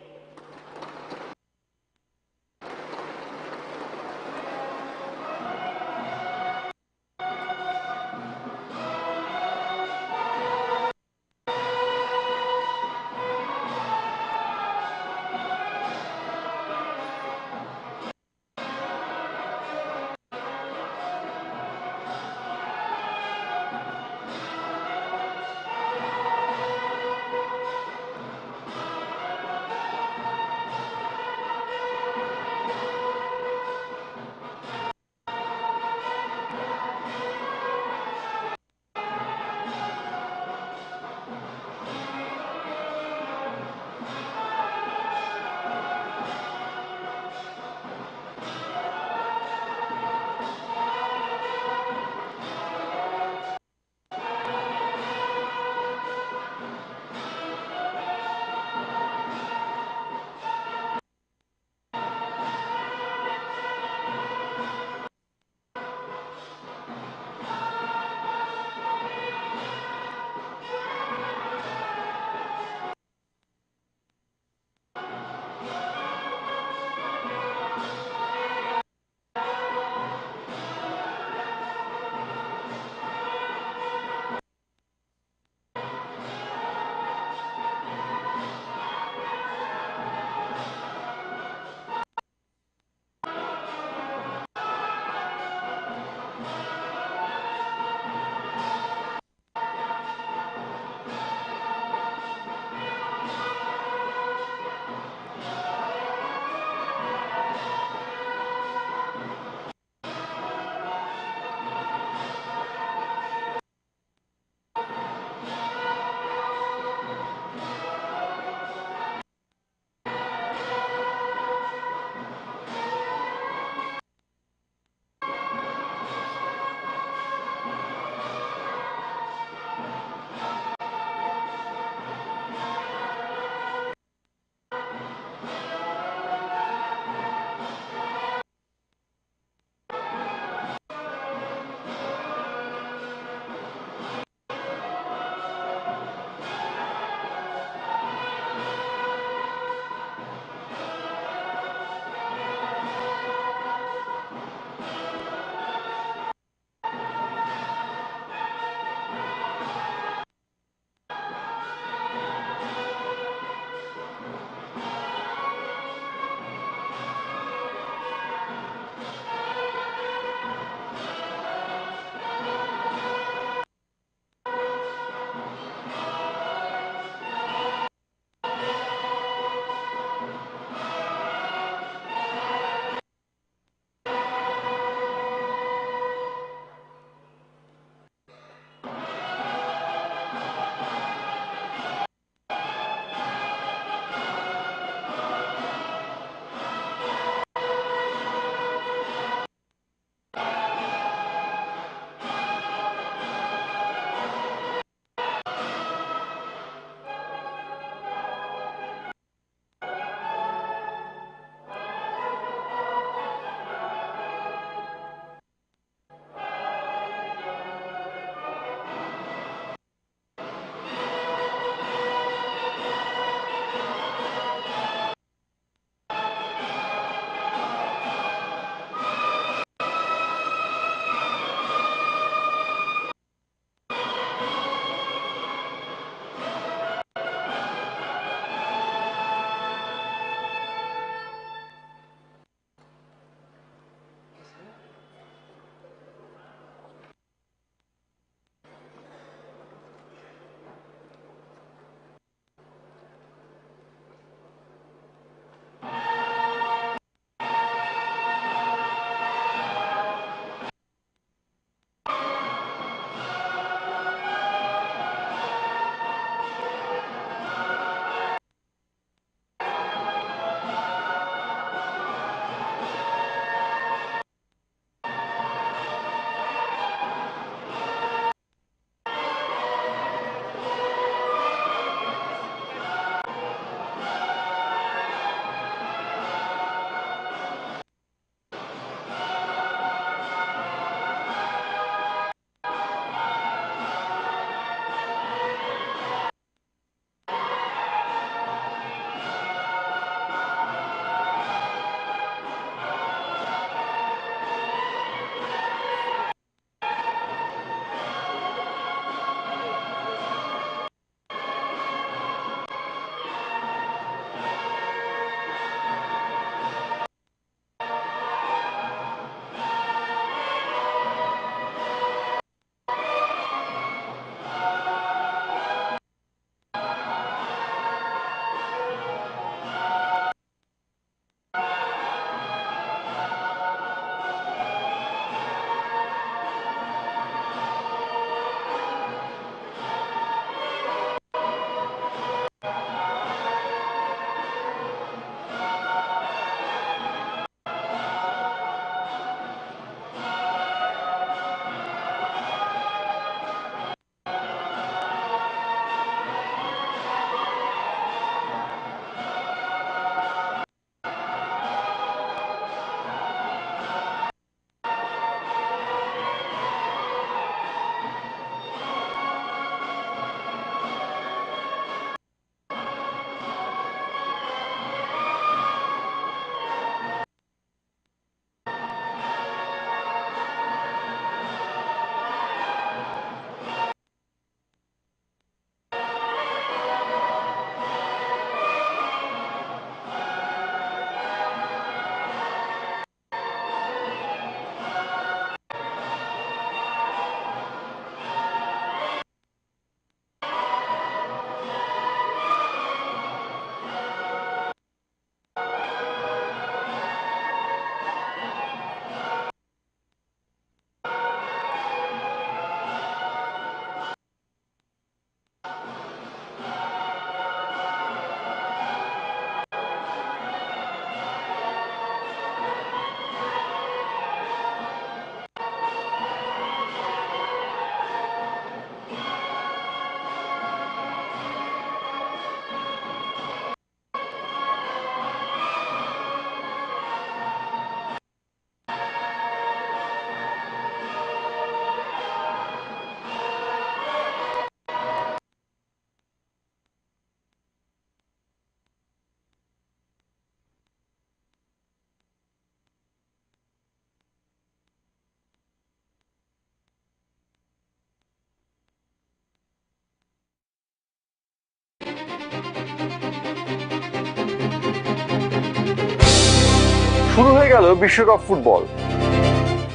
শুরু হয়ে গেল বিশ্বকাপ football.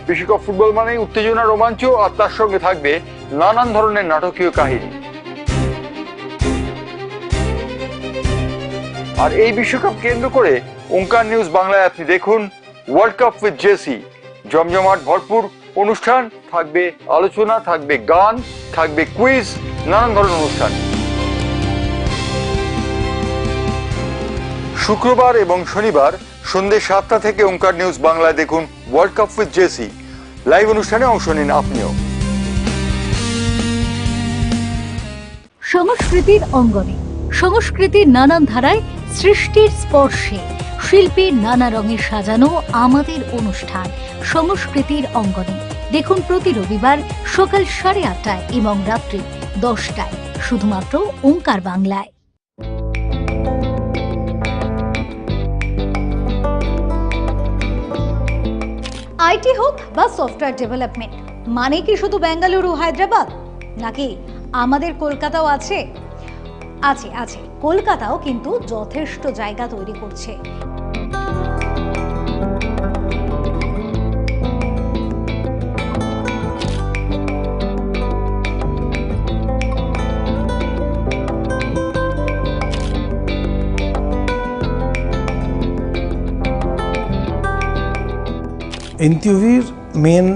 বিশ্বকাপ football মানেই উত্তেজনা, রোমাঞ্চ আর তার সঙ্গে থাকবে নানান ধরনের নাটকীয় কাহিনী। আর এই বিশ্বকাপ কেন্দ্র করে ওঙ্কার নিউজ বাংলায় আপনি দেখুন ওয়ার্ল্ড কাপ উইথ জেসি। জমজমাট ভরপুর অনুষ্ঠান, থাকবে আলোচনা, থাকবে গান, থাকবে কুইজ, নানান ধরনের অনুষ্ঠান। শুক্রবার এবং শনিবার সন্ধ্যে 7টা থেকে ওঙ্কার নিউজ বাংলায় দেখুন ওয়ার্ল্ড কাপ উইথ জেসি। লাইভ অনুষ্ঠানে অংশ নিন আপনিও। সংস্কৃতির অঙ্গনে, সংস্কৃতির নানান ধারায়, সৃষ্টির স্পর্শে, শিল্পীর নানা রঙে সাজানো আমাদের অনুষ্ঠান সংস্কৃতির অঙ্গনে। দেখুন প্রতি রবিবার সকাল 8:30টায় এবং রাত্রি 10টায় শুধুমাত্র ওঙ্কার বাংলায়। আইটি হোক বা সফটওয়্যার ডেভেলপমেন্ট, মানে কি শুধু বেঙ্গালুরু, হায়দ্রাবাদ, নাকি আমাদের কলকাতাও আছে? আছে আছে, কলকাতাও কিন্তু যথেষ্ট জায়গা তৈরি করছে। এনটিভির মেন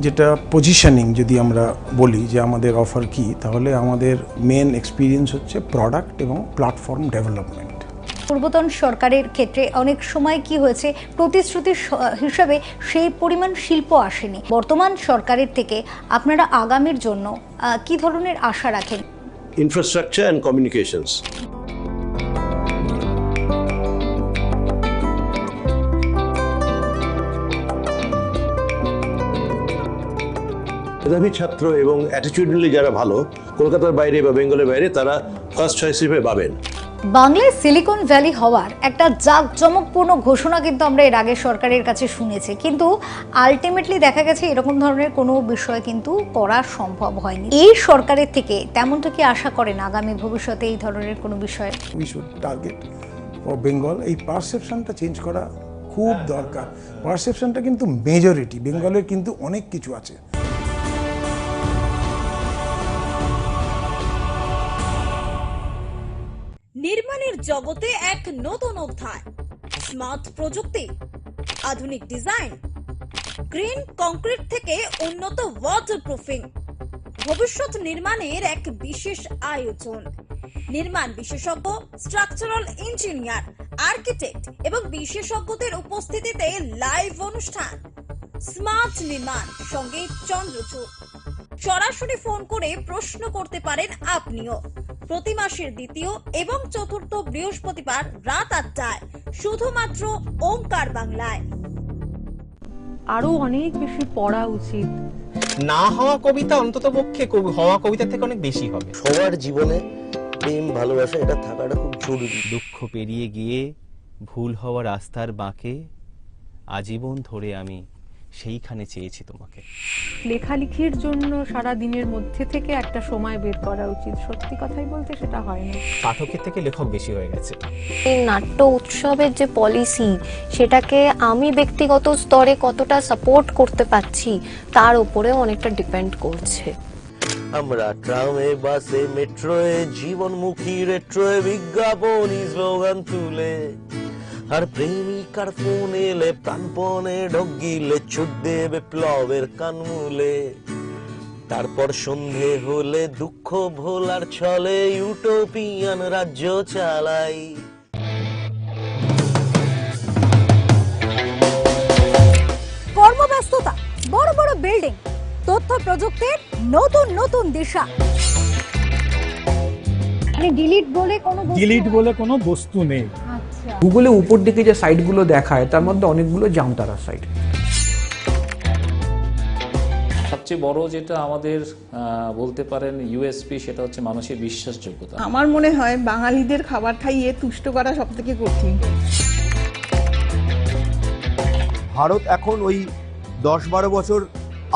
যেটা পজিশনিং, যদি আমরা বলি যে আমাদের অফার কি, তাহলে আমাদের মেন এক্সপিরিয়েন্স হচ্ছে প্রোডাক্ট এবং প্ল্যাটফর্ম ডেভেলপমেন্ট। পূর্বতন সরকারের ক্ষেত্রে অনেক সময় কি হয়েছে, প্রতিশ্রুতি হিসাবে সেই পরিমাণ শিল্প আসেনি। বর্তমান সরকারের থেকে আপনারা আগামীর জন্য কি ধরনের আশা রাখেন? Infrastructure and communications. মেধাবী ছাত্র এবং অ্যাটিটিউডলি যারা ভালো, কলকাতার বাইরে বা বেঙ্গলের বাইরে তারা ফার্স্ট চয়েস হিসেবে পাবেন। বাংলায় সিলিকন ভ্যালি হওয়ার একটা জাঁকজমকপূর্ণ ঘোষণা কিন্তু আমরা এর আগে সরকারের কাছে শুনেছি, কিন্তু আলটিমেটলি দেখা গেছে এরকম ধরনের কোনো বিষয় কিন্তু করা সম্ভব হয়নি। এই সরকারের থেকে তেমনটা কি আশা করেন আগামী ভবিষ্যতে এই ধরনের কোনো বিষয়ে? We should target for Bengal. এই পারসেপশনটা চেঞ্জ করা খুব দরকার। পারসেপশনটা কিন্তু মেজরিটি, বেঙ্গলের কিন্তু অনেক কিছু আছে। নির্মাণের জগতে এক নতুন অধ্যায়, স্মার্ট প্রযুক্তি, আধুনিক ডিজাইন, গ্রিন কংক্রিট থেকে উন্নত ওয়াটারপ্রুফিং, ভবিষ্যৎ নির্মাণের এক বিশেষ আয়োজন। নির্মাণ বিশেষজ্ঞ, স্ট্রাকচারাল ইঞ্জিনিয়ার, আর্কিটেক্ট এবং বিশেষজ্ঞদের উপস্থিতিতে লাইভ অনুষ্ঠান স্মার্ট নির্মাণ সঙ্গে চন্দ্রচূড়। সরাসরি ফোন করে প্রশ্ন করতে পারেন আপনিও। প্রতি মাসের দ্বিতীয় এবং চতুর্থ বৃহস্পতিবার রাত 8টায় শুধুমাত্র ওঙ্কার বাংলায়। আরো অনেক বেশি পড়া উচিত। না হওয়া কবিতা অন্তত পক্ষে হওয়া কবিতা থেকে অনেক বেশি হবে। সবার জীবনে প্রেম, ভালোবাসা এটা থাকাটা খুব জরুরি। দুঃখ পেরিয়ে গিয়ে ভুল হওয়া রাস্তার বাঁকে আজীবন ধরে আমি সেইখানে চেয়েছি তোমাকে। লেখালেখির জন্য সারা দিনের মধ্যে থেকে একটা সময় বের করা উচিত। সত্যি কথাই বলতে সেটা হয় না। পাঠকের থেকে লেখক বেশি হয়ে গেছে। এই নাট্য উৎসবের যে পলিসি, সেটাকে আমি ব্যক্তিগত স্তরে কতটা সাপোর্ট করতে পারছি তার উপরে অনেকটা ডিপেন্ড করছে। আমরা ট্রামে, বাসে, মেট্রোয়ে, জীবনমুখী রেট্রোয়ে বিজ্ঞাপন স্লোগান তুলে, আর প্রেমিকার ফোন এলে প্রাণপণে ঢোক গিলে ছুট দেবে বিপ্লবের কানমূলে। তারপর সন্ধে হলে দুঃখ ভোলার ছলে ইউটোপিয়ান রাজ্য চালাই। কর্মব্যস্ততা, বড় বড় বিল্ডিং, তথ্য প্রযুক্তির নতুন নতুন দিশা। মানে ডিলিট বলে কোনো বস্তু নেই। গুগলে উপর দিকে যে সাইটগুলো দেখায় তার মধ্যে অনেকগুলো জামতারা সাইট। সবচেয়ে বড় যেটা আমাদের বলতে পারেন ইউএসপি, সেটা হচ্ছে মানুষের বিশ্বাসযোগ্যতা। আমার মনে হয় বাঙালিদের খাবার খাইয়ে তুষ্ট করা সবথেকে কঠিন। ভারত এখন ওই 10-12 বছর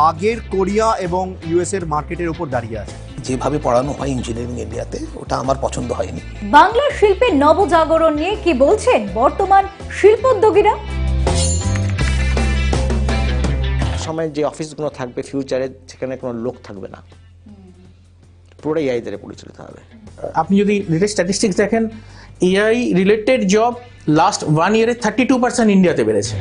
আগের কোরিয়া এবং ইউএস এর মার্কেটের উপর দাঁড়িয়ে আছে। যেভাবে পড়ানো হয় ইঞ্জিনিয়ারিং ইন্ডিয়াতে, ওটা আমার পছন্দ হয়নি। বাংলা শিল্পের নবজাগরণ নিয়ে কি বলছেন বর্তমান শিল্পোদ্যোগীরা? সময় যে অফিসগুলো থাকবে ফিউচারে সেখানে কোনো লোক থাকবে না, পুরোটাই এআই দ্বারা পরিচালিত হবে। আপনি যদি লেটেস্ট স্ট্যাটিস্টিক্স দেখেন, এআই রিলেটেড জব লাস্ট 1 ইয়ারে 32% ইন্ডিয়াতে বেড়েছে।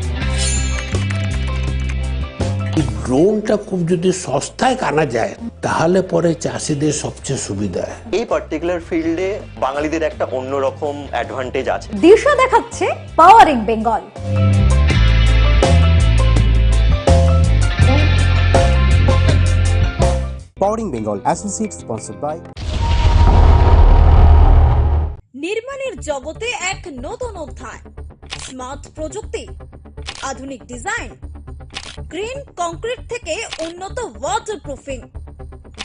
ড্রোনটা খুব যদি সস্তায় আনা যায় তাহলে পরে চাষিদের সবচেয়ে সুবিধা হয়। এই পার্টিকুলার ফিল্ডে বাঙালিদের একটা অন্যরকম অ্যাডভান্টেজ আছে। দিশা দেখাচ্ছে powering Bengal. Powering Bengal, associate sponsored by নির্মাণের জগতে এক নতুন অধ্যায়, স্মার্ট প্রযুক্তি, আধুনিক ডিজাইন, গ্রিন কংক্রিট থেকে উন্নত ওয়াটারপ্রুফিং,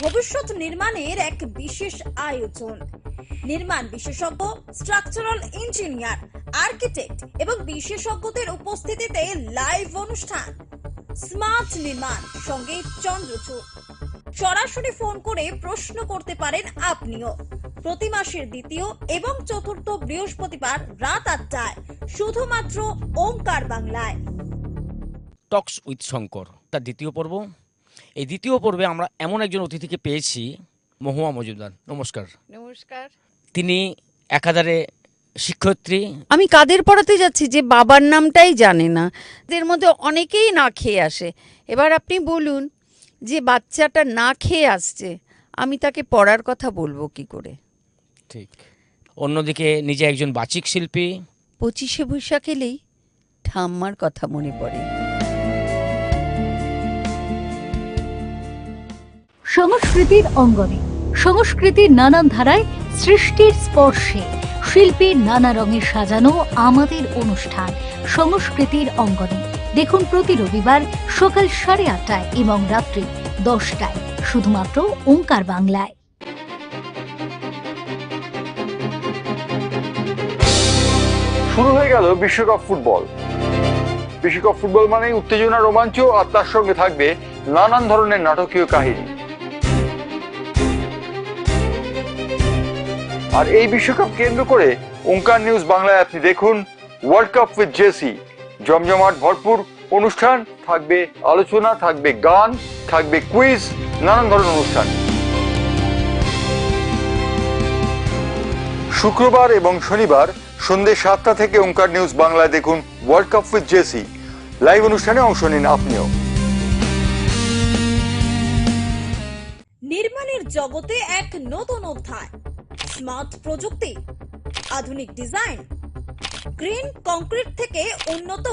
ভবিষ্যৎ নির্মাণের এক বিশেষ আয়োজন। নির্মাণ বিশেষজ্ঞ, স্ট্রাকচারাল ইঞ্জিনিয়ার, আর্কিটেক্ট এবং বিশেষজ্ঞদের উপস্থিতিতে লাইভ অনুষ্ঠান স্মার্ট নির্মাণ সঙ্গে চন্দ্রচূড়। সরাসরি ফোন করে প্রশ্ন করতে পারেন আপনিও। প্রতি মাসের দ্বিতীয় এবং চতুর্থ বৃহস্পতিবার রাত 8টায় শুধুমাত্র ওঙ্কার বাংলায়। টক্স উইথ শঙ্কর তার দ্বিতীয় পর্ব। এই দ্বিতীয় পর্বে আমরা এমন একজন অতিথিকে পেয়েছি, মহুয়া মজুমদার। নমস্কার। নমস্কার। তিনি একাধারে শিক্ষয়িত্রী। আমি কাদের পড়াতে যাচ্ছি যে বাবার নামটাই জানে না, এদের মধ্যে অনেকেই না খেয়ে আসে। এবার আপনি বলুন যে বাচ্চাটা না খেয়ে আসছে, আমি তাকে পড়ার কথা বলবো কি করে? ঠিক। অন্যদিকে নিজে একজন বাচিক শিল্পী। 25শে বৈশাখ এলেই ঠাম্মার কথা মনে পড়ে। সংস্কৃতির অঙ্গনে, সংস্কৃতির নানান ধারায়, সৃষ্টির স্পর্শে, শিল্পীর নানা রঙে সাজানো আমাদের অনুষ্ঠান সংস্কৃতির অঙ্গনে। দেখুন প্রতি রবিবার সকাল 8:30টায় এবং রাত্রি 10টায় শুধুমাত্র ওঙ্কার বাংলায়। শুরু হয়ে গেল বিশ্বকাপ ফুটবল। বিশ্বকাপ ফুটবল মানেই উত্তেজনা, রোমাঞ্চ, আর তার সঙ্গে থাকবে নানান ধরনের নাটকীয় কাহিনী। আর এই বিশ্বকাপ কেন্দ্র করে ওঙ্কার নিউজ বাংলায় আপনি দেখুন ওয়ার্ল্ড কাপ উইথ জেসি। জমজমাট ভরপুর অনুষ্ঠান, থাকবে আলোচনা, থাকবে গান, থাকবে কুইজ, নানান ধরনের অনুষ্ঠান। শুক্রবার এবং শনিবার সন্ধ্যে 7টা থেকে ওঙ্কার নিউজ বাংলায় দেখুন ওয়ার্ল্ড কাপ উইথ জেসি। লাইভ অনুষ্ঠানে অংশ নিন আপনিও। নির্মাণের জগতে এক নতুন অধ্যায়, স্মার্ট প্রযুক্তি, আধুনিক ডিজাইন, গ্রিন কংক্রিট থেকে উন্নত